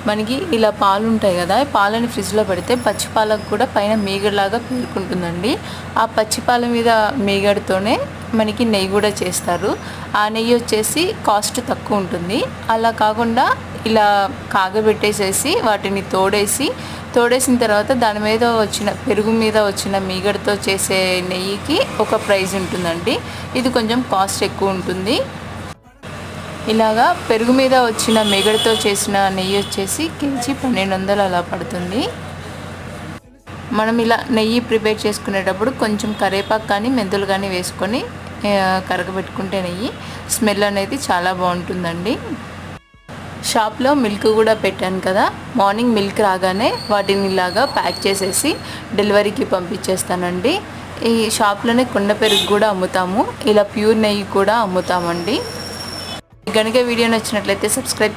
మనకి ఇలా పాలు ఉంటాయి కదా, ఈ పాలని ఫ్రిడ్జ్లో పెడితే పచ్చి పాలకు కూడా పైన మీగడలాగా పేరుకుంటుందండి. ఆ పచ్చి పాల మీద మీగడతోనే మనకి నెయ్యి కూడా చేస్తారు. ఆ నెయ్యి వచ్చేసి కాస్ట్ తక్కువ ఉంటుంది. అలా కాకుండా ఇలా కాగబెట్టేసేసి వాటిని తోడేసిన తర్వాత దాని మీద వచ్చిన పెరుగు మీద వచ్చిన మీగడతో చేసే నెయ్యికి ఒక ప్రైస్ ఉంటుందండి. ఇది కొంచెం కాస్ట్ ఎక్కువ ఉంటుంది. ఇలాగా పెరుగు మీద వచ్చిన మీగడతో చేసిన నెయ్యి వచ్చేసి కేజీ 1200 అలా పడుతుంది. మనం ఇలా నెయ్యి ప్రిపేర్ చేసుకునేటప్పుడు కొంచెం కరివేపాకు కానీ మెంతులు కానీ వేసుకొని కరగబెట్టుకుంటే నెయ్యి స్మెల్ అనేది చాలా బాగుంటుందండి. షాప్లో మిల్క్ కూడా పెట్టాను కదా, మార్నింగ్ మిల్క్ రాగానే వాటిని ఇలాగా ప్యాక్ చేసేసి డెలివరీకి పంపించేస్తానండి. ఈ షాప్లోనే కుండ పెరుగు కూడా అమ్ముతాము, ఇలా ప్యూర్ నెయ్యి కూడా అమ్ముతామండి. కనుక వీడియో నచ్చినట్లయితే సబ్స్క్రైబ్